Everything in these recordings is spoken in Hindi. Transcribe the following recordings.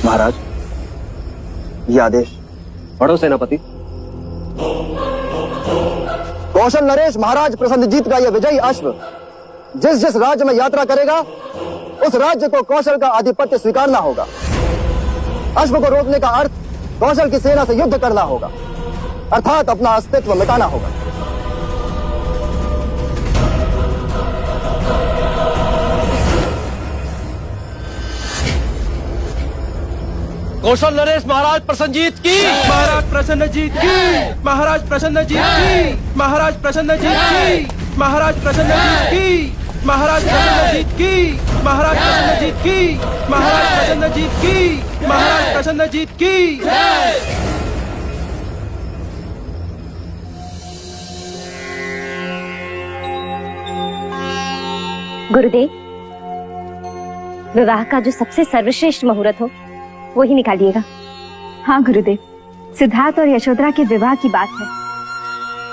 महाराज, ये आदेश पढ़ो सेनापति। कौशल नरेश महाराज प्रसन्नजीत का यह विजयी अश्व जिस जिस राज्य में यात्रा करेगा उस राज्य को कौशल का आधिपत्य स्वीकारना होगा। अश्व को रोकने का अर्थ कौशल की सेना से युद्ध करना होगा, अर्थात अपना अस्तित्व मिटाना होगा। कौशल नरेश महाराज प्रसन्नजीत की, महाराज प्रसन्नजीत की, महाराज प्रसन्नजीत की, महाराज प्रसन्नजीत की, महाराज प्रसन्नजीत की, महाराज प्रसन्नजीत की, महाराज प्रसन्नजीत की, महाराज प्रसन्नजीत की, महाराज प्रसन्नजीत की। गुरुदेव, विवाह का जो सबसे सर्वश्रेष्ठ मुहूर्त हो वो ही निकालिएगा। हाँ गुरुदेव, सिद्धार्थ और यशोधरा के विवाह की बात है।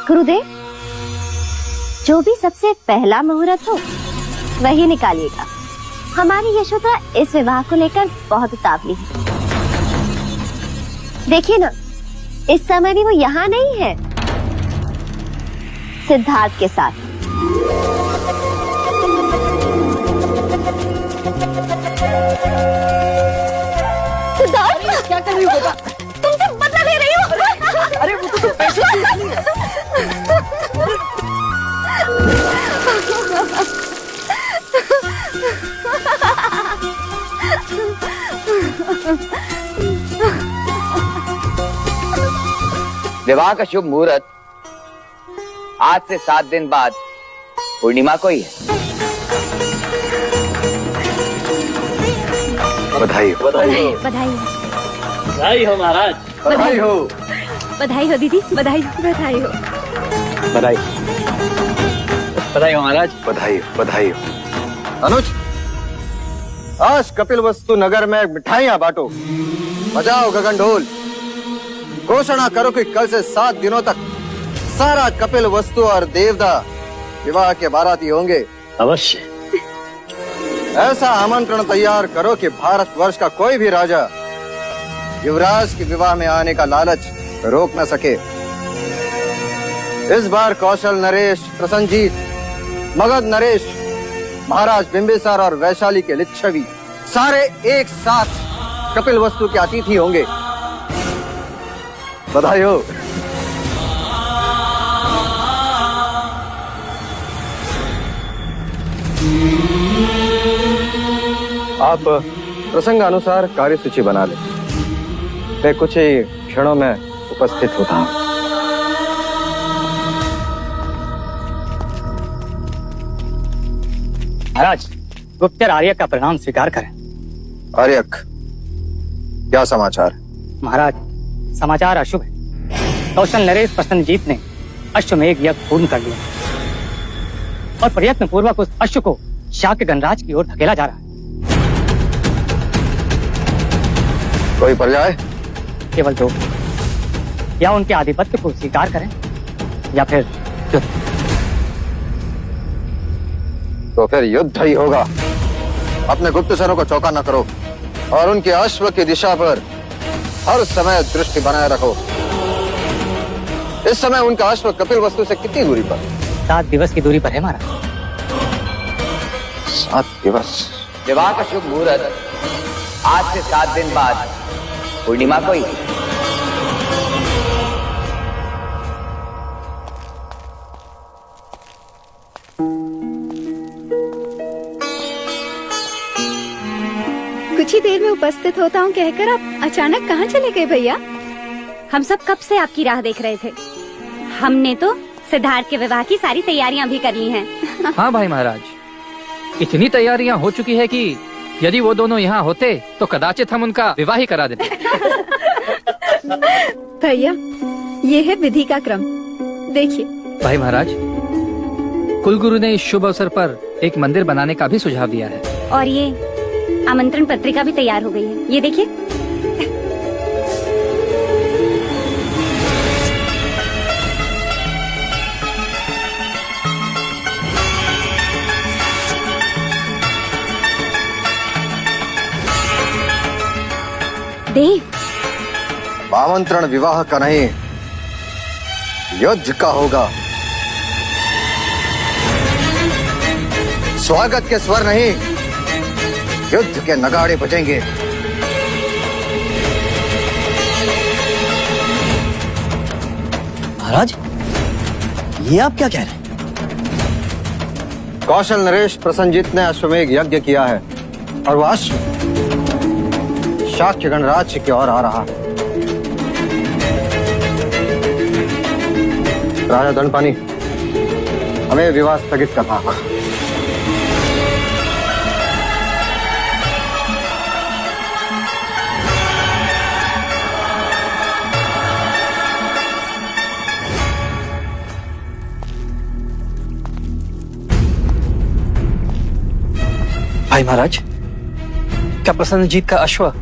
गुरुदेव, जो भी सबसे पहला मुहूर्त हो वही निकालिएगा। हमारी यशोधरा इस विवाह को लेकर बहुत उतावली है। देखिए ना, इस समय भी वो यहाँ नहीं है, सिद्धार्थ के साथ। सिद्धार्थ, क्या कर रही हो बेटा? तुमसे बदला ले रही हो। अरे वो तो पैसे विवाह का शुभ मुहूर्त आज से 7 दिन बाद पूर्णिमा को ही है। बधाई हो, बधाई हो, बधाई हो, बधाई हो महाराज, बधाई हो, बधाई हो दीदी, बधाई हो, बधाई हो। बधाई बधाई हो महाराज, बधाई हो, बधाई हो। अनुज, आज कपिल वस्तु नगर में मिठाइयां बांटो, बजाओ गगन ढोल, घोषणा करो कि कल से 7 दिनों तक सारा कपिल वस्तु और देवदा विवाह के बाराती होंगे। अवश्य। ऐसा आमंत्रण तैयार करो कि भारतवर्ष का कोई भी राजा युवराज के विवाह में आने का लालच रोक न सके। इस बार कौशल नरेश प्रसन्नजीत, मगध नरेश, महाराज बिंबिसार और वैशाली के लिच्छवी सारे एक साथ कपिल वस्तु के अतिथि होंगे। बधाई हो। आप प्रसंग अनुसार कार्यसूची बना लें। मैं कुछ ही क्षणों में उपस्थित होता हूँ। महाराज, गुप्तर आर्यक का प्रणाम स्वीकार करें। आर्यक, क्या समाचार? महाराज, समाचार अशुभ है। कौशल नरेश प्रसन्नजीत ने अश्वमेघ यज्ञ पूर्ण कर लिया और प्रयत्न पूर्वक उस अश्व को शाक्य गणराज की ओर धकेला जा रहा है। कोई पर्याय? केवल दो, या उनके आधिपत्य को स्वीकार करें या फिर युद्ध। तो फिर युद्ध ही होगा। अपने गुप्तचरों को चौका न करो और उनके अश्व की दिशा पर हर समय दृष्टि बनाए रखो। इस समय उनका अश्व कपिल वस्तु से कितनी दूरी पर? 7 दिवस की दूरी पर है महाराज। 7 दिवस। विवाह का शुभ मुहूर्त आज से 7 दिन बाद पूर्णिमा को ही। कुछ ही देर में उपस्थित होता हूँ कहकर आप अचानक कहाँ चले गए भैया? हम सब कब से आपकी राह देख रहे थे। हमने तो सिद्धार्थ के विवाह की सारी तैयारियां भी कर ली हैं। हाँ भाई महाराज, इतनी तैयारियां हो चुकी है कि यदि वो दोनों यहाँ होते तो कदाचित हम उनका विवाह ही करा देते। भैया, ये है विधि का क्रम, देखिए। भाई महाराज, कुलगुरु ने इस शुभ अवसर पर एक मंदिर बनाने का भी सुझाव दिया है। और ये आमंत्रण पत्रिका भी तैयार हो गई है, ये देखिए। देव आमंत्रण विवाह का नहीं, युद्ध का होगा। स्वागत के स्वर नहीं, युद्ध के नगाड़े बजेंगे। महाराज, ये आप क्या कह रहे हैं? कौशल नरेश प्रसन्नजीत ने अश्वमेघ यज्ञ किया है और वह अश्व शाक्य गणराज्य की ओर आ रहा है। राजा दंडपानी, हमें विवाह स्थगित करना होगा। भाई महाराज, क्या प्रसन्नजीत का अश्व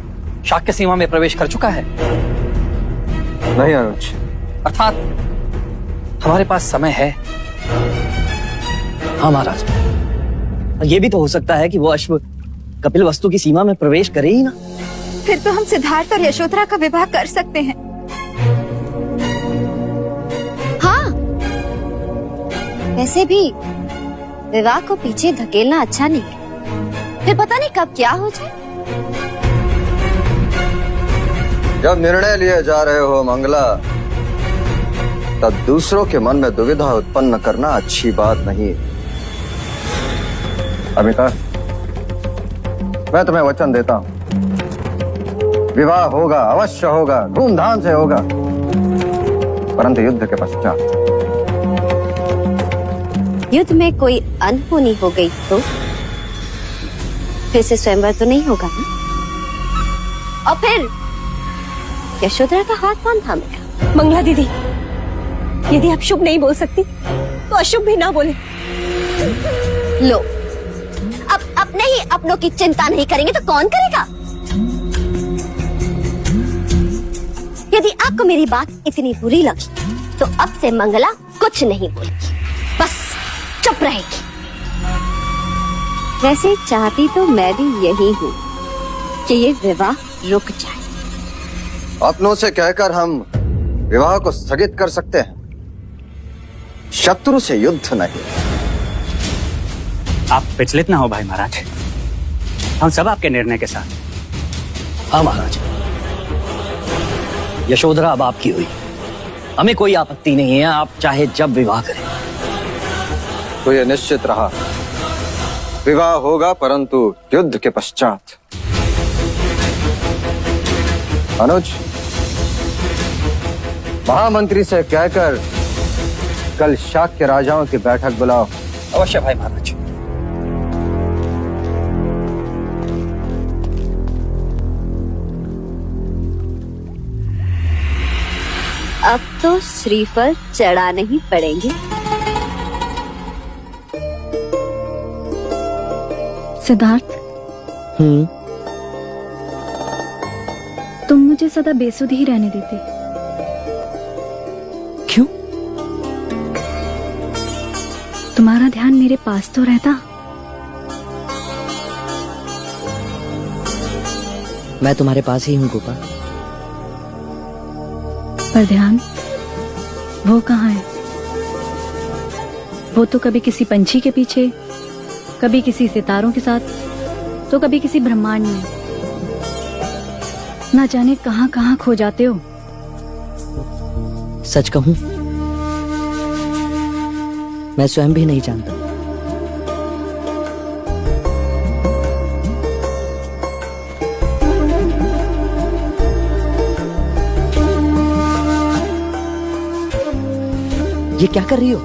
शाक्य सीमा में प्रवेश कर चुका है? नहीं अनुज, अर्थात हमारे पास समय है। हाँ महाराज, ये भी तो हो सकता है कि वो अश्व कपिल वस्तु की सीमा में प्रवेश करे ही ना। फिर तो हम सिद्धार्थ और यशोधरा का विवाह कर सकते हैं। हाँ, वैसे भी विवाह को पीछे धकेलना अच्छा नहीं है, फिर पता नहीं कब क्या हो जाए। जब निर्णय लिए जा रहे हो मंगला, तब दूसरों के मन में दुविधा उत्पन्न करना अच्छी बात नहीं। अमिता, मैं तुम्हें वचन देता हूं, विवाह होगा, अवश्य होगा, धूमधाम से होगा, परंतु युद्ध के पश्चात। युद्ध में कोई अनहोनी हो गई तो फिर से स्वयंवर तो नहीं होगा ना? और फिर यशोधरा का हाथ कौन थामेगा? मंगला दीदी, यदि आप शुभ नहीं बोल सकती तो अशुभ भी ना बोले। लो, अब अपने ही अपनों की चिंता नहीं करेंगे तो कौन करेगा? यदि आपको मेरी बात इतनी बुरी लगी तो अब से मंगला कुछ नहीं बोलेगी, बस चुप रहेगी। वैसे चाहती तो मैं भी यही हूँ कि ये विवाह रुक जाए। अपनों से कहकर हम विवाह को स्थगित कर सकते हैं, शत्रु से युद्ध नहीं। आप विचलित ना हो भाई महाराज, हम सब आपके निर्णय के साथ। हाँ महाराज, यशोधरा अब आपकी हुई, हमें कोई आपत्ति नहीं है। आप चाहे जब विवाह करें। तो ये निश्चित रहा, विवाह होगा परंतु युद्ध के पश्चात। अनुज, महामंत्री से कहकर कल शाक्य राजाओं की बैठक बुलाओ। अवश्य भाई महाराज। अब तो श्रीफल चढ़ाने ही पड़ेंगे। सिद्धार्थ, तुम मुझे सदा बेसुध ही रहने देते। क्यों? तुम्हारा ध्यान मेरे पास तो रहता। मैं तुम्हारे पास ही हूँ गोपा। पर ध्यान वो कहाँ है? वो तो कभी किसी पंछी के पीछे, कभी किसी सितारों के साथ, तो कभी किसी ब्रह्मांड में। ना जाने कहाँ कहाँ खो जाते हो। सच कहूं, मैं स्वयं भी नहीं जानता। ये क्या कर रही हो?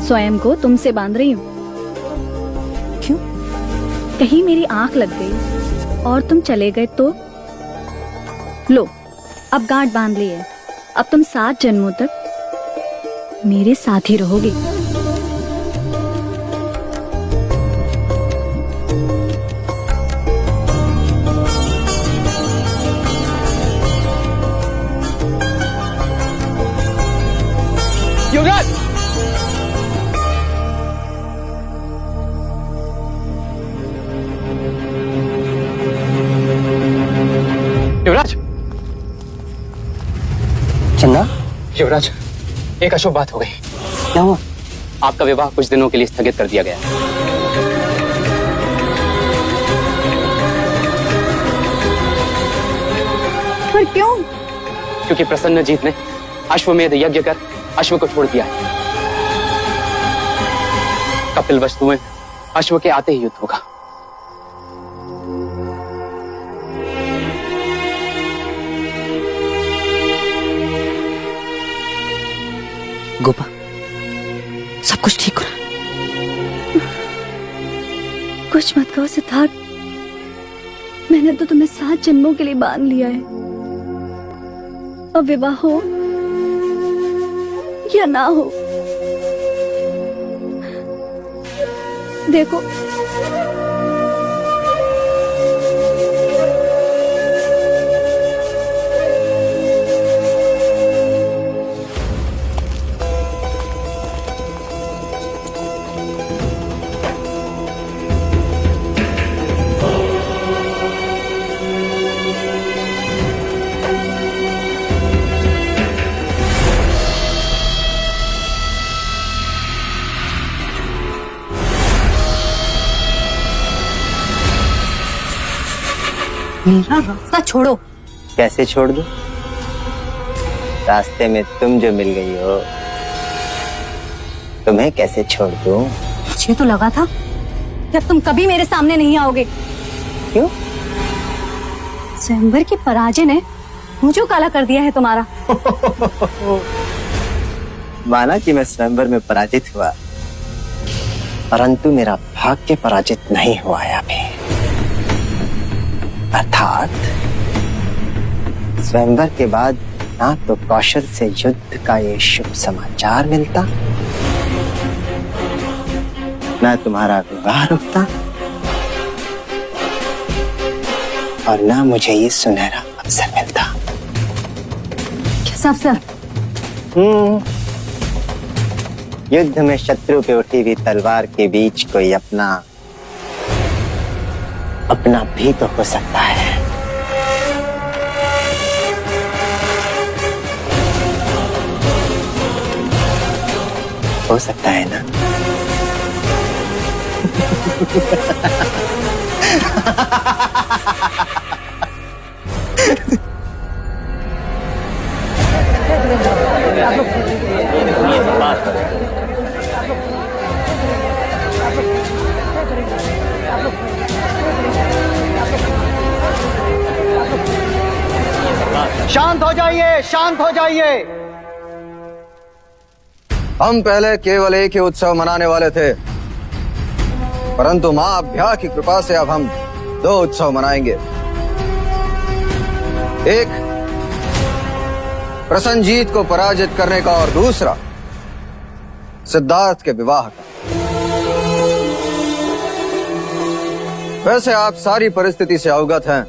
स्वयं को तुमसे बांध रही हूँ। क्यों? कहीं मेरी आंख लग गई और तुम चले गए तो? लो, अब गांठ बांध ली है। अब तुम 7 जन्मों तक मेरे साथ ही रहोगे। युवराज! युवराज, एक अशुभ बात हो गई। क्या हुआ? आपका विवाह कुछ दिनों के लिए स्थगित कर दिया गया है। पर क्यों? क्योंकि प्रसन्नजीत ने अश्वमेध यज्ञ कर अश्व को छोड़ दिया है। कपिल वस्तु में अश्व के आते ही युद्ध होगा। गोपा, सब कुछ ठीक हो रहा? कुछ मत कहो सिद्धार्थ, मैंने तो तुम्हें 7 जन्मों के लिए बांध लिया है। अब विवाह हो या ना हो, देखो मेरा रास्ता छोड़ो। कैसे छोड़ दूं? रास्ते में तुम जो मिल गई हो, तुम्हें कैसे छोड़ दूं? मुझे तो लगा था कि अब तुम कभी मेरे सामने नहीं आओगे। क्यों? स्वयंवर की पराजय ने मुझे काला कर दिया है तुम्हारा। माना कि मैं स्वयंवर में पराजित हुआ, परंतु मेरा भाग्य पराजित नहीं हुआ है अभी। अर्थात स्वयंवर के बाद ना तो कौशल से युद्ध का ये शुभ समाचार मिलता, ना तुम्हारा विवाह रुकता, और ना मुझे ये सुनहरा अवसर मिलता। किस अवसर? युद्ध में शत्रु पे उठी हुई तलवार के बीच कोई अपना भी तो हो सकता है। हो सकता है ना? शांत हो जाइए, शांत हो जाइए। हम पहले केवल एक ही उत्सव मनाने वाले थे, परंतु मां अभ्या की कृपा से अब हम 2 उत्सव मनाएंगे। एक प्रसन्नजीत को पराजित करने का और दूसरा सिद्धार्थ के विवाह का। वैसे आप सारी परिस्थिति से अवगत हैं।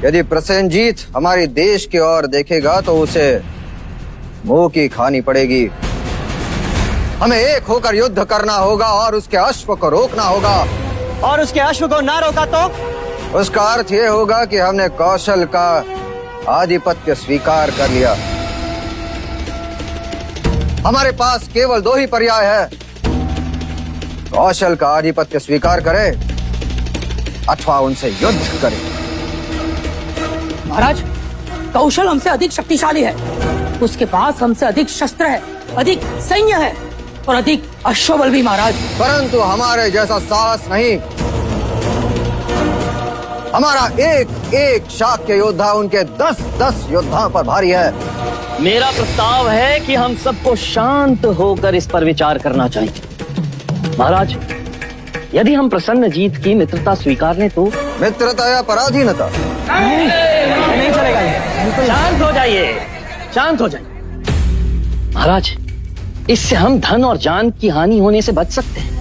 यदि प्रसेनजीत हमारी देश की ओर देखेगा तो उसे मुंह की खानी पड़ेगी। हमें एक होकर युद्ध करना होगा और उसके अश्व को रोकना होगा। और उसके अश्व को ना रोका तो? उसका अर्थ यह होगा कि हमने कौशल का आधिपत्य स्वीकार कर लिया। हमारे पास केवल 2 ही पर्याय है, कौशल का आधिपत्य स्वीकार करे अथवा उनसे युद्ध करे। महाराज, कौशल हमसे अधिक शक्तिशाली है, उसके पास हमसे अधिक शस्त्र है, अधिक सैन्य है और अधिक अश्वबल भी महाराज। परंतु हमारे जैसा साहस नहीं। हमारा एक एक शाक्य योद्धा उनके 10-10 योद्धाओं पर भारी है। मेरा प्रस्ताव है कि हम सबको शांत होकर इस पर विचार करना चाहिए। महाराज, यदि हम प्रसन्नजीत की मित्रता स्वीकार लें तो? मित्रता या पराधीनता? नहीं चलेगा ये। शांत हो जाइए, शांत हो जाइए। महाराज, इससे हम धन और जान की हानि होने से बच सकते हैं।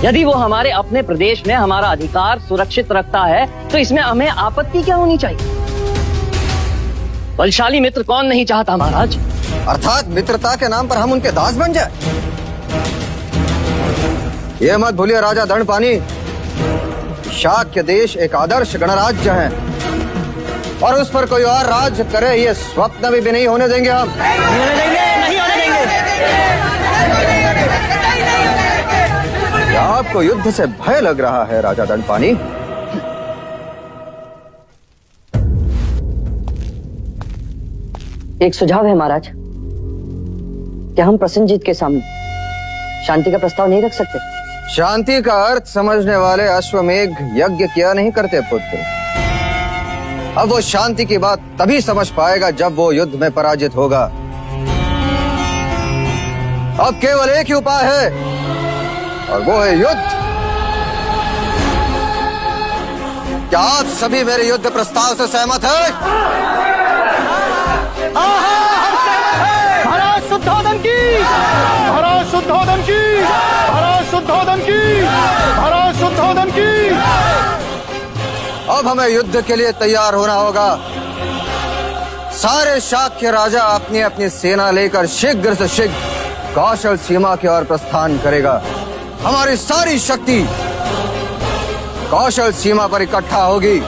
यदि वो हमारे अपने प्रदेश में हमारा अधिकार सुरक्षित रखता है तो इसमें हमें आपत्ति क्या होनी चाहिए? बलशाली मित्र कौन नहीं चाहता महाराज? अर्थात मित्रता के नाम पर हम उनके दास बन जाए? ये मत भूलिए राजा दंडपानी, शाक्य देश एक आदर्श गणराज्य है। और उस पर कोई और राज करे, ये स्वप्न भी नहीं होने देंगे हम। क्या आपको युद्ध से भय लग रहा है राजा दंडपानी? एक सुझाव है महाराज, क्या हम प्रसन्नजीत के सामने शांति का प्रस्ताव नहीं रख सकते? शांति का अर्थ समझने वाले अश्वमेघ यज्ञ किया नहीं करते पुत्र। अब वो शांति की बात तभी समझ पाएगा जब वो युद्ध में पराजित होगा। अब केवल एक ही उपाय है और वो है युद्ध। क्या आप सभी मेरे युद्ध प्रस्ताव से सहमत हैं? महाराज शुद्धोधन की, महाराज शुद्धोधन की, महाराज शुद्धोधन की, महाराज शुद्धोधन की। अब हमें युद्ध के लिए तैयार होना होगा। सारे शाक्य राजा अपनी अपनी सेना लेकर शीघ्र से शीघ्र कौशल सीमा की ओर प्रस्थान करेगा। हमारी सारी शक्ति कौशल सीमा पर इकट्ठा होगी।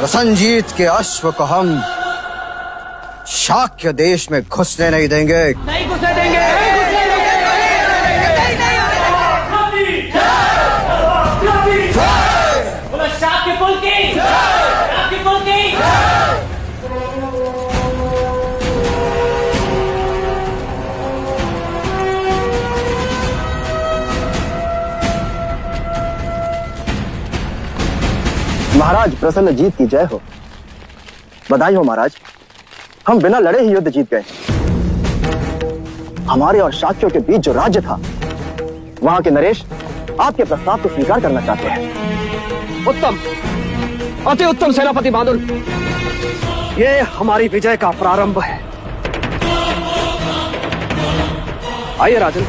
प्रसन्नजीत के अश्व को हम शाक्य देश में घुसने नहीं देंगे। नहीं घुसने देंगे, शाक्य कुल की, शाक्य कुल की। महाराज प्रसन्नजीत की जय हो। बधाई हो महाराज, हम बिना लड़े ही युद्ध जीत गए। हमारे और शाक्यों के बीच जो राज्य था, वहां के नरेश आपके प्रस्ताव को स्वीकार करना चाहते हैं। उत्तम, अति उत्तम सेनापति बांदुल, ये हमारी विजय का प्रारंभ है। आइए राजन।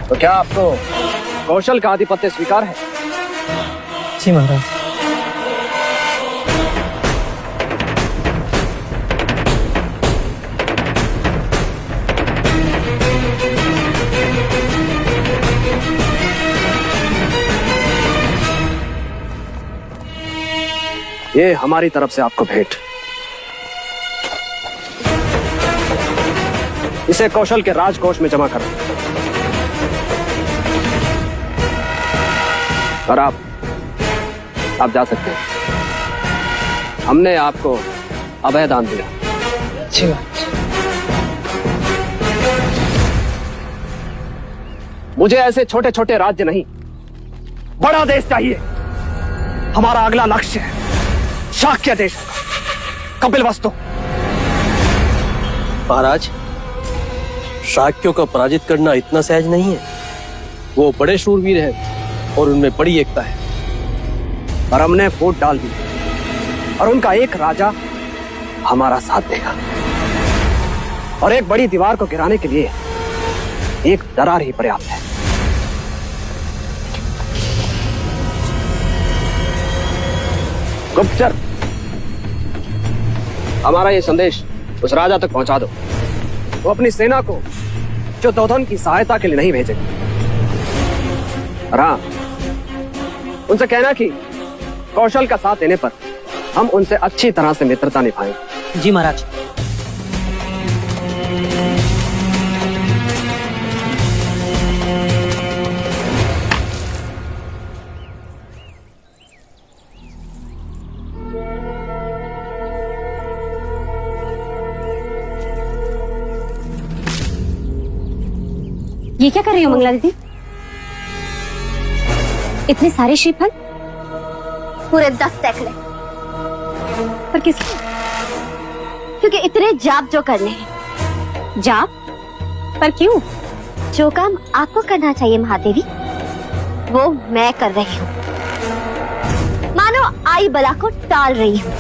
तो क्या आपको कौशल का आधिपत्य स्वीकार है? जी महाराज। ये हमारी तरफ से आपको भेंट। इसे कौशल के राजकोष में जमा करो और आप जा सकते हैं। हमने आपको अभय दान दिया। अच्छी बात। मुझे ऐसे छोटे छोटे राज्य नहीं, बड़ा देश चाहिए। हमारा अगला लक्ष्य है शाक्य देश, कपिलवस्तु। महाराज, शाक्यों को पराजित करना इतना सहज नहीं है। वो बड़े शूरवीर हैं और उनमें बड़ी एकता है। और हमने फूट डाल दी और उनका एक राजा हमारा साथ देगा। और एक बड़ी दीवार को गिराने के लिए एक दरार ही पर्याप्त है। गुप्तचर, हमारा ये संदेश उस राजा तक पहुंचा दो। वो अपनी सेना को जो दोधन की सहायता के लिए नहीं भेजेगा। और हाँ, उनसे कहना कि कौशल का साथ देने पर हम उनसे अच्छी तरह से मित्रता निभाएंगे। जी महाराज। ये क्या कर रही हो मंगला दीदी? इतने सारे श्रीफल? पूरे 10 सैकड़े। पर किसके? क्योंकि इतने जाप जो करने हैं। जाप? पर क्यों? जो काम आपको करना चाहिए महादेवी, वो मैं कर रही हूँ। मानो आई बला को टाल रही हूँ।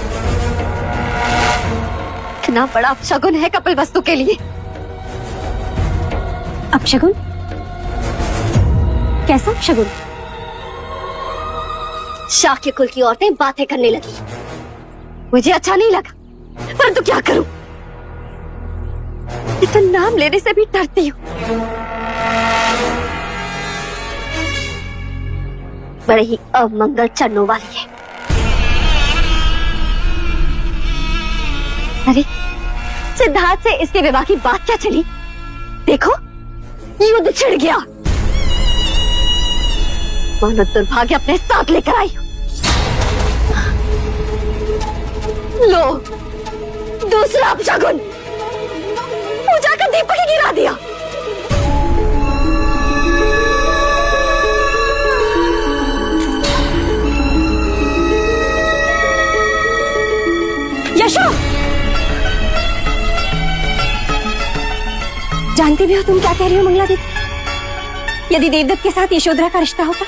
कितना बड़ा अपशगुन है कपिलवस्तु के लिए। अपशगुन? कैसा अपशगुन? शाक्य कुल की औरतें बातें करने लगी। मुझे अच्छा नहीं लगा, परंतु क्या करूं? इतना नाम लेने से भी डरती हूं। बड़े ही अमंगल चरणों वाली है। अरे सिद्धार्थ से इसके विवाह की बात क्या चली? देखो युद्ध छिड़ गया। मानो दुर्भाग्य अपने साथ लेकर आई हो। लो दूसरा अपशगुन, पूजा का दीपक ही गिरा दिया। यशो, जानती भी हो तुम क्या कह रही हो मंगला दीदी? यदि देवदत्त के साथ यशोधरा का रिश्ता होता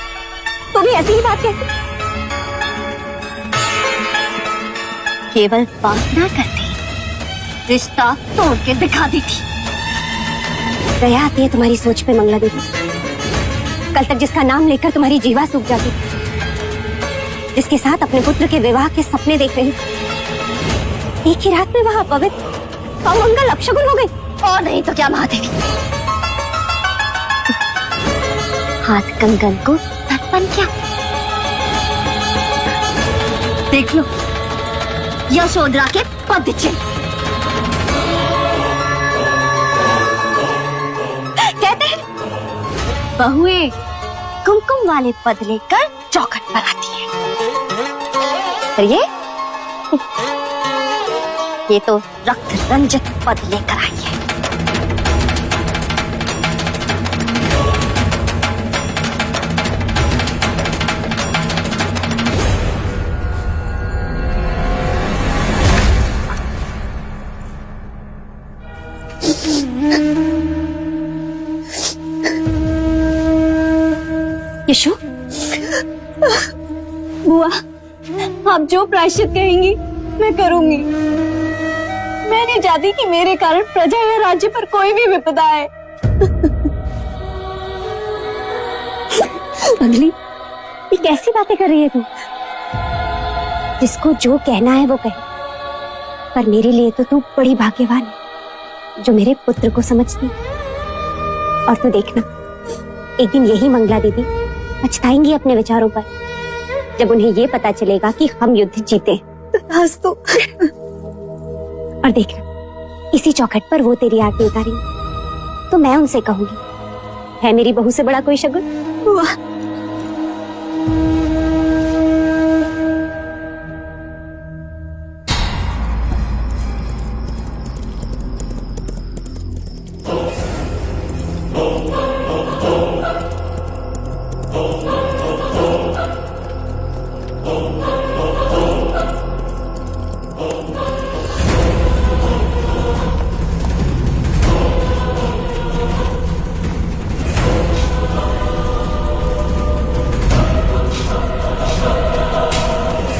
तो भी ऐसी ही बात कहती। केवल बात ना करती, रिश्ता तोड़ के दिखा दी थी। दया आती है तुम्हारी सोच पे मंगला दीदी। कल तक जिसका नाम लेकर तुम्हारी जीवा सूख जाती, जिसके साथ अपने पुत्र के विवाह के सपने देख रही, एक ही रात में वह अपवित्र अमंगल अपशगुन हो गई। और नहीं तो क्या महादेवी, हाथ कंगन को दर्पण क्या? देख लो यशोधरा के पद चिन्ह। कहते हैं बहुएं कुमकुम वाले पद लेकर चौखट पर आती है, और ये तो रक्त रंजित पद लेकर आई है। यशो, बुआ, आप जो प्रायश्चित कहेंगी मैं करूंगी। मैं नहीं चाहती कि मेरे कारण प्रजा या राज्य पर कोई भी विपदा आए। अगली, ये कैसी बातें कर रही है तू? जिसको जो कहना है वो कहे, पर मेरे लिए तो तू बड़ी भाग्यवान है जो मेरे पुत्र को समझती। और तू देखना, एक दिन यही मंगला दीदी पछताएंगी अपने विचारों पर, जब उन्हें ये पता चलेगा कि हम युद्ध जीते। तो और देखना, इसी चौखट पर वो तेरी आरती उतारेंगी तो मैं उनसे कहूंगी, है मेरी बहू से बड़ा कोई शगुन? वाह!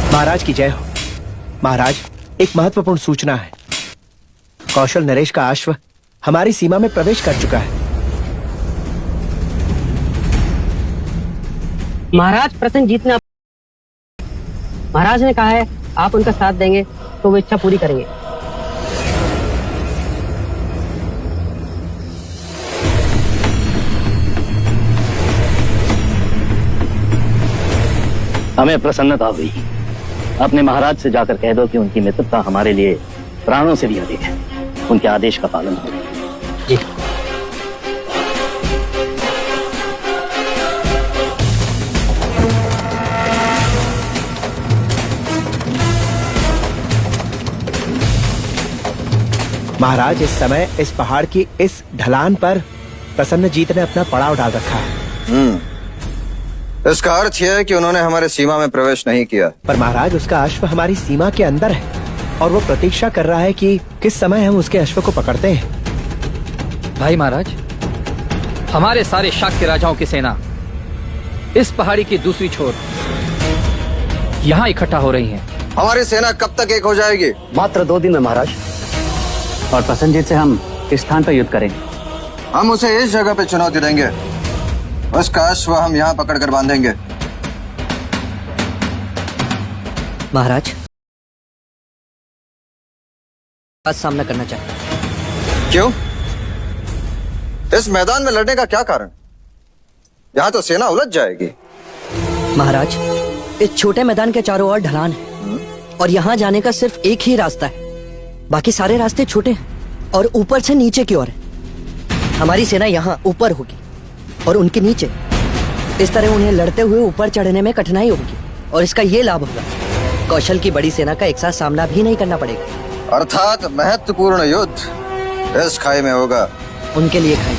महाराज की जय हो। महाराज, एक महत्वपूर्ण सूचना है। कौशल नरेश का अश्व हमारी सीमा में प्रवेश कर चुका है। महाराज प्रसन्नजीत ने महाराज ने कहा है आप उनका साथ देंगे तो वो इच्छा पूरी करेंगे। हमें प्रसन्नता हुई। अपने महाराज से जाकर कह दो कि उनकी मित्रता हमारे लिए प्राणों से भी अधिक है। उनके आदेश का पालन हो। जी। महाराज, इस समय इस पहाड़ की इस ढलान पर प्रसन्नजीत ने अपना पड़ाव डाल रखा है। इसका अर्थ यह है कि उन्होंने हमारे सीमा में प्रवेश नहीं किया। पर महाराज, उसका अश्व हमारी सीमा के अंदर है और वो प्रतीक्षा कर रहा है कि किस समय हम उसके अश्व को पकड़ते हैं। भाई महाराज, हमारे सारे शाक्य राजाओं की सेना इस पहाड़ी की दूसरी छोर यहाँ इकट्ठा हो रही है। हमारी सेना कब तक एक हो जाएगी? मात्र 2 दिन में महाराज। और प्रसन्नजीत से हम किस स्थान पर युद्ध करेंगे? हम उसे इस जगह पे चुनौती देंगे। उसका अश्व हम यहाँ पकड़ कर बांधेंगे। महाराज, आज सामना करना चाहिए। क्यों? इस मैदान में लड़ने का क्या कारण? यहाँ तो सेना उलझ जाएगी। महाराज, इस छोटे मैदान के चारों ओर ढलान है और यहाँ जाने का सिर्फ एक ही रास्ता है। बाकी सारे रास्ते छोटे हैं और ऊपर से नीचे की ओर है। हमारी सेना यहाँ ऊपर होगी और उनके नीचे। इस तरह उन्हें लड़ते हुए ऊपर चढ़ने में कठिनाई होगी और इसका ये लाभ होगा, कौशल की बड़ी सेना का एक साथ सामना भी नहीं करना पड़ेगा। अर्थात महत्वपूर्ण युद्ध इस खाई में होगा। उनके लिए खाई,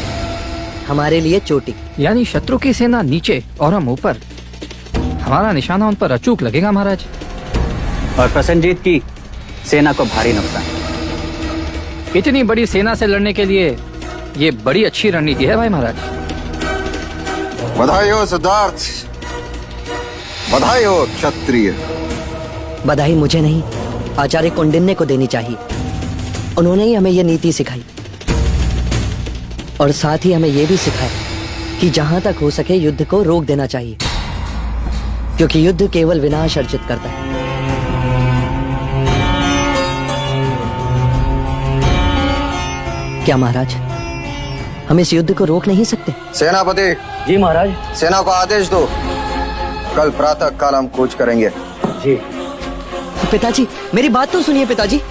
हमारे लिए चोटी। यानी शत्रु की सेना नीचे और हम ऊपर। हमारा निशाना उन पर अचूक लगेगा महाराज। और प्रसन्नजीत की सेना को भारी नुकसान। इतनी बड़ी सेना से लड़ने के लिए ये बड़ी अच्छी रणनीति है भाई महाराज। बधाई हो सिद्धार्थ, बधाई हो क्षत्रिय। बधाई मुझे नहीं, आचार्य कौंडिन्य को देनी चाहिए। उन्होंने ही हमें यह नीति सिखाई और साथ ही हमें यह भी सिखाया कि जहां तक हो सके युद्ध को रोक देना चाहिए, क्योंकि युद्ध केवल विनाश अर्जित करता है। क्या महाराज, हम इस युद्ध को रोक नहीं सकते? सेनापति जी महाराज। सेना को आदेश दो, कल प्रातः काल हम कूच करेंगे। जी पिताजी, मेरी बात तो सुनिए पिताजी।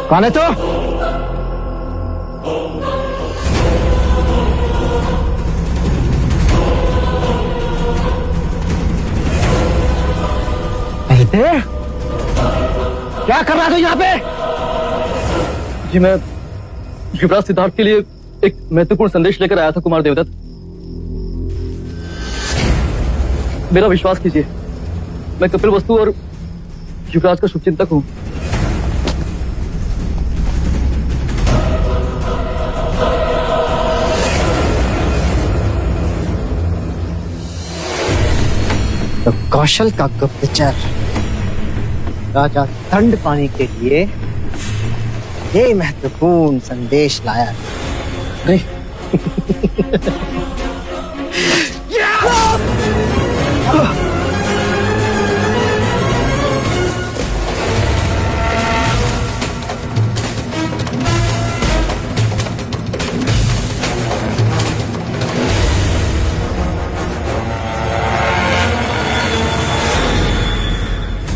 कौन है तू? क्या कर रहा तू यहाँ पे? जी मैं युवराज सिद्धार्थ के लिए एक महत्वपूर्ण संदेश लेकर आया था कुमार देवदत्त। मेरा विश्वास कीजिए, मैं कपिल वस्तु और युवराज का शुभचिंतक हूँ। तो कौशल का गुप्तचर राजा दंड पाने के लिए ये महत्वपूर्ण संदेश लाया। नहीं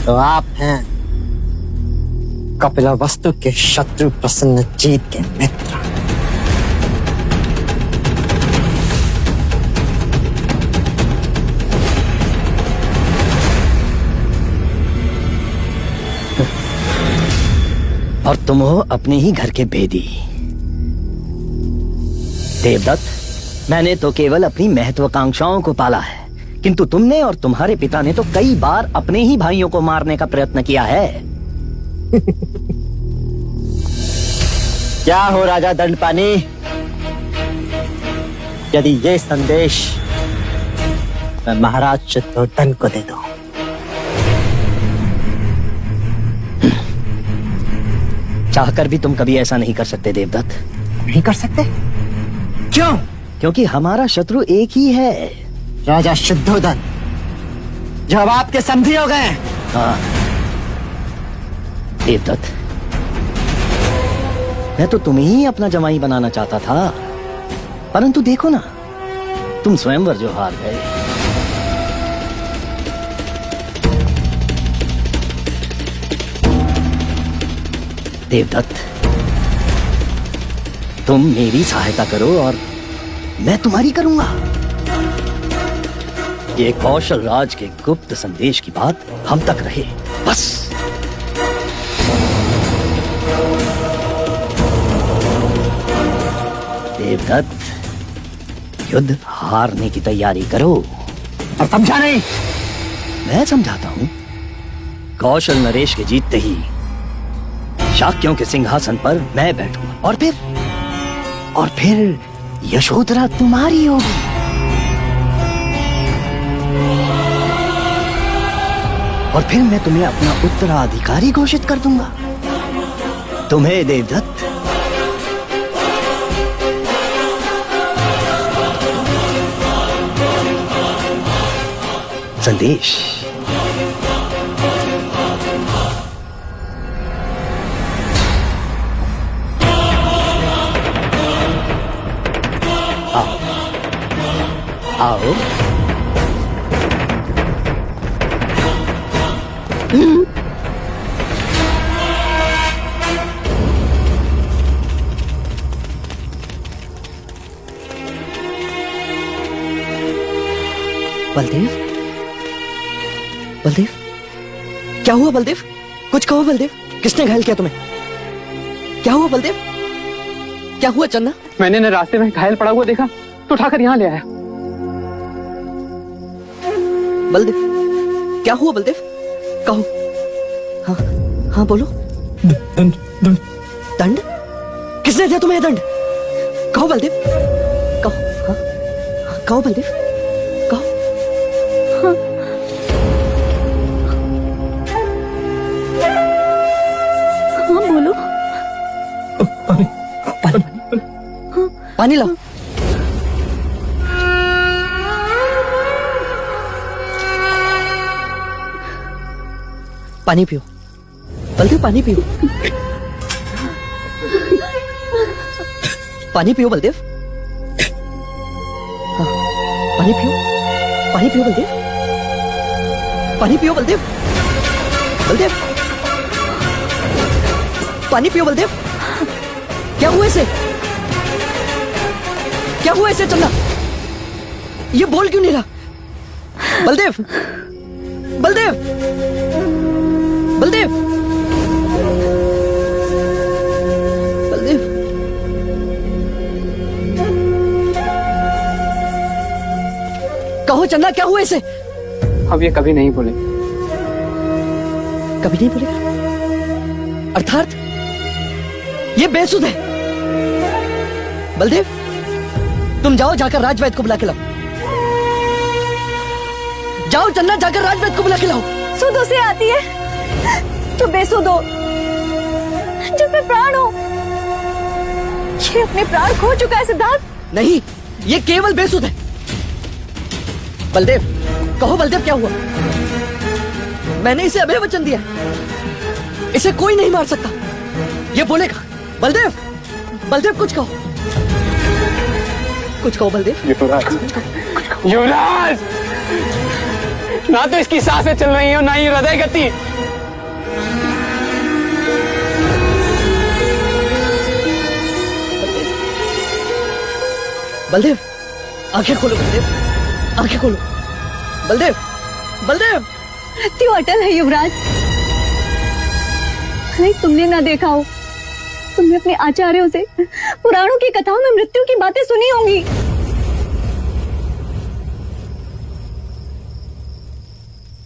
तो आप हैं कपिलवस्तु के शत्रु प्रसन्नजीत के मित्र। और तुम हो अपने ही घर के भेदी। देवदत्त, मैंने तो केवल अपनी महत्वाकांक्षाओं को पाला है, किंतु तुमने और तुम्हारे पिता ने तो कई बार अपने ही भाइयों को मारने का प्रयत्न किया है। क्या हो राजा दंडपानी, यदि ये संदेश मैं महाराज चित्तोधन को दे दूं? चाहकर भी तुम कभी ऐसा नहीं कर सकते देवदत्त। नहीं कर सकते? क्यों? क्योंकि हमारा शत्रु एक ही है, राजा शुद्धोधन, जो अब आपके समधी हो गए। हाँ देवदत्त, मैं तो तुम्हें ही अपना जमाई बनाना चाहता था, परंतु देखो ना, तुम स्वयंवर जो हार गए। देवदत्त, तुम मेरी सहायता करो और मैं तुम्हारी करूंगा। ये कौशल राज के गुप्त संदेश की बात हम तक रहे, बस। देवदत्त, युद्ध हारने की तैयारी करो। और समझा नहीं? मैं समझाता हूं। कौशल नरेश के जीतते ही शाक्यों के सिंहासन पर मैं बैठूंगा और फिर यशोधरा तुम्हारी होगी। और फिर मैं तुम्हें अपना उत्तराधिकारी घोषित कर दूंगा। तुम्हें देवदत्त संदेश। आओ आओ। बलदेव, बलदेव, क्या हुआ बलदेव? कुछ कहो बलदेव, किसने घायल किया तुम्हें? क्या हुआ बलदेव? क्या हुआ चन्ना? मैंने न रास्ते में घायल पड़ा हुआ देखा तो उठाकर यहाँ ले आया। बलदेव, क्या हुआ बलदेव? कहो। हाँ हाँ बोलो। दंड दंड दंड? किसने दिया तुम्हें दंड? कहो बलदेव, कहो। हाँ कहो बलदेव, कहो। हाँ बोलो। पानी लाओ। पानी पियो बलदेव, पानी पियो। पानी पियो बलदेव। हाँ, पानी पियो, पानी पियो बलदेव, पानी पियो बलदेव, बलदेव, पानी पियो बलदेव। क्या हुआ इसे? क्या हुआ इसे चन्ना? ये बोल क्यों नहीं रहा? बलदेव, बलदेव, बलदेव, बलदेव, कहो चन्ना, क्या हुआ इसे? अब ये कभी नहीं बोले। कभी नहीं बोलेगा? अर्थात ये बेसुध है। बलदेव, तुम जाओ, जाकर राजवैद्य को बुला के लाओ। जाओ चन्ना, जाकर राजवैद्य को बुला के लाओ। सुध उसे आती है जो बेसुध हो, जिसमें प्राण हो। ये अपने प्राण खो चुका है सिद्धार्थ। नहीं, ये केवल बेसुध है। बलदेव, कहो बलदेव, क्या हुआ? मैंने इसे अभय वचन दिया, इसे कोई नहीं मार सकता। ये बोलेगा। बलदेव, बलदेव कुछ कहो, कुछ कहो बलदेव। युवराज, युवराज, ना तो इसकी सांसें चल रही हैं ना ही हृदय गति। बलदेव, आंखें खोलो बलदेव, आंखें खोलो। बलदेव, बलदेव। मृत्यु अटल है युवराज। नहीं, तुमने ना देखा हो, तुमने अपने आचार्यों से पुराणों की कथाओं में मृत्यु की बातें सुनी होंगी।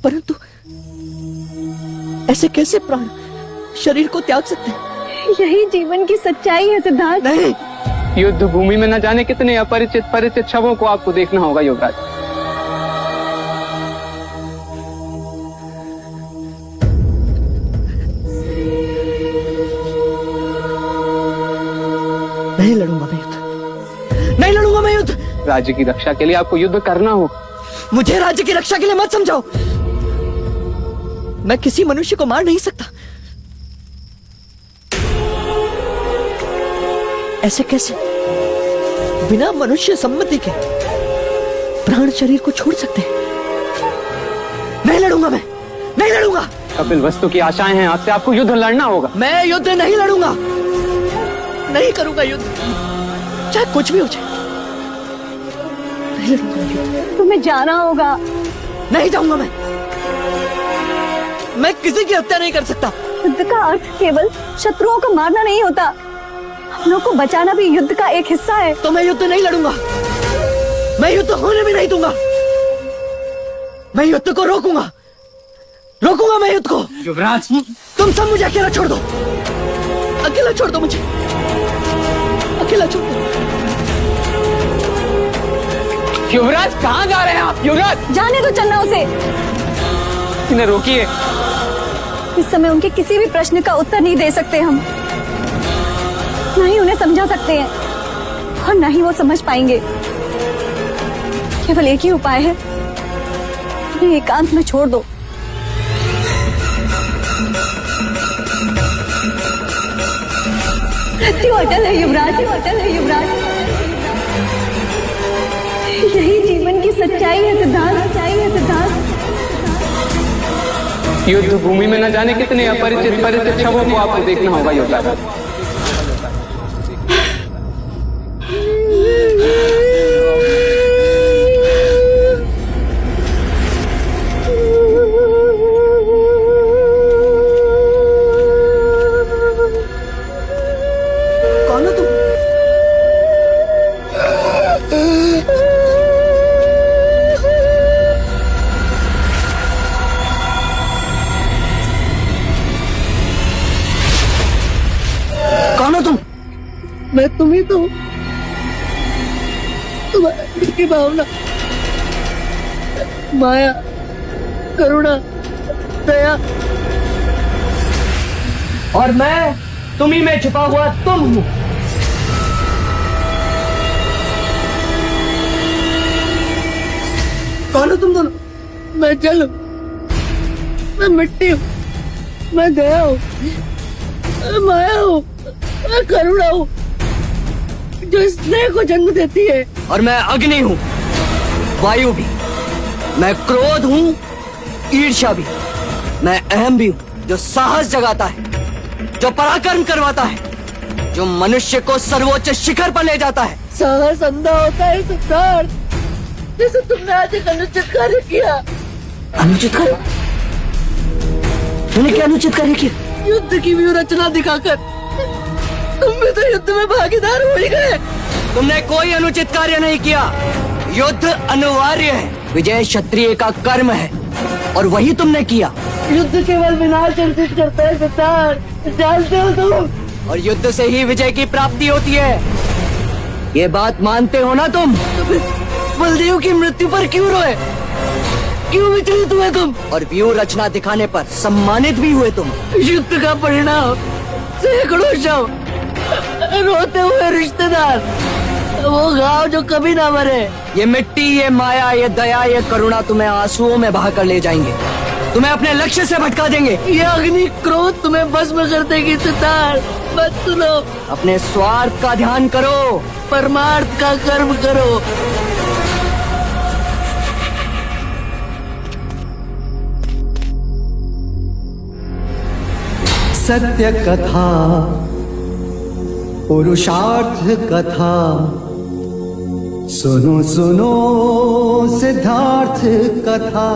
परंतु ऐसे कैसे प्राण शरीर को त्याग सकते हैं? यही जीवन की सच्चाई है सिद्धार्थ। नहीं, युद्ध भूमि में न जाने कितने अपरिचित परिचित शवों को आपको देखना होगा युवराज। नहीं लड़ूंगा मैं युद्ध, नहीं लड़ूंगा मैं युद्ध। राज्य की रक्षा के लिए आपको युद्ध करना होगा। मुझे राज्य की रक्षा के लिए मत समझाओ। मैं किसी मनुष्य को मार नहीं सकता। ऐसे कैसे बिना मनुष्य सम्मति के प्राण शरीर को छोड़ सकते हैं? नहीं लड़ूंगा मैं, नहीं लड़ूंगा। कपिल वस्तु की आशाएं हैं आपसे, आपको युद्ध लड़ना होगा। मैं युद्ध नहीं लड़ूंगा, नहीं करूंगा युद्ध, चाहे कुछ भी हो जाए। नहीं लड़ूंगा युद्ध। तुम्हें जाना होगा। नहीं जाऊंगा मैं किसी की हत्या नहीं कर सकता। युद्ध का अर्थ केवल शत्रुओं को मारना नहीं होता, अपनों को बचाना भी युद्ध का एक हिस्सा है। तो मैं युद्ध नहीं लड़ूंगा, मैं युद्ध होने भी नहीं दूंगा। मैं युद्ध को रोकूंगा, रोकूंगा मैं युद्ध को। युवराज, तुम सब मुझे अकेला छोड़ दो, अकेला छोड़ दो मुझे, अकेला छोड़ दो। युवराज, कहाँ जा रहे हैं आप? युवराज, जाने दो चन्ना उसे। इन्हें रोकिए। इस समय उनके किसी भी प्रश्न का उत्तर नहीं दे सकते हम, न ही उन्हें समझा सकते हैं और न ही वो समझ पाएंगे। केवल एक ही उपाय है, मुझे एकांत में छोड़ दो। मृत्यु अटल है युवराज, अटल है युवराज। यही जीवन की सच्चाई है सिद्धार्थ, सच्चाई है सिद्धार्थ। युद्ध भूमि में न जाने कितने अपरिचित शवों को आपको देखना होगा योद्धा। कौन हो तुम? कौन हो तुम? मैं तुम ही तो हूँ। तुम्हारी की भावना, माया, करुणा, दया, और मैं तुम्ही में छुपा हुआ तुम हूँ। कौन हो तुम दोनों? मैं जल हूँ, मैं मिट्टी हूँ, मैं दया हूँ, मैं माया हूँ, मैं करुणा हूँ जो स्नेह को जन्म देती है। और मैं अग्नि हूँ, वायु भी। मैं क्रोध हूँ, ईर्ष्या भी। मैं अहम भी हूँ, जो साहस जगाता है, जो पराक्रम करवाता है, जो मनुष्य को सर्वोच्च शिखर पर ले जाता है। साहस अंधा होता है सिद्धार्थ, जैसे तुमने आज एक अनुचित कार्य किया। अनुचित कार्य? मैंने क्या अनुचित कार्य किया? युद्ध की व्यूह रचना दिखाकर तुम भी तो युद्ध में भागीदार हो ही गए। तुमने कोई अनुचित कार्य नहीं किया। युद्ध अनिवार्य है, विजय क्षत्रिय का कर्म है, और वही तुमने किया। युद्ध केवल विनाश अर्जित करता है सिद्धार्थ, जानते हो तुम। और युद्ध से ही विजय की प्राप्ति होती है, ये बात मानते हो ना तुम? बलदेव की मृत्यु पर क्यों रोए, क्यों विचलित हुए तुम? और व्यूह रचना दिखाने पर सम्मानित भी हुए तुम। युद्ध का परिणाम सैकड़ों शव, रोते हुए रिश्तेदार, वो घाव जो कभी ना मरे। ये मिट्टी, ये माया, ये दया, ये करुणा तुम्हें आंसुओं में बहाकर ले जाएंगे, तुम्हें अपने लक्ष्य से भटका देंगे। ये अग्नि क्रोध तुम्हें भस्म कर देगी सिद्धार्थ। मत सुनो, अपने स्वार्थ का ध्यान करो, परमार्थ का कर्म करो। सत्य कथा, पुरुषार्थ कथा, सुनो सुनो सिद्धार्थ कथा।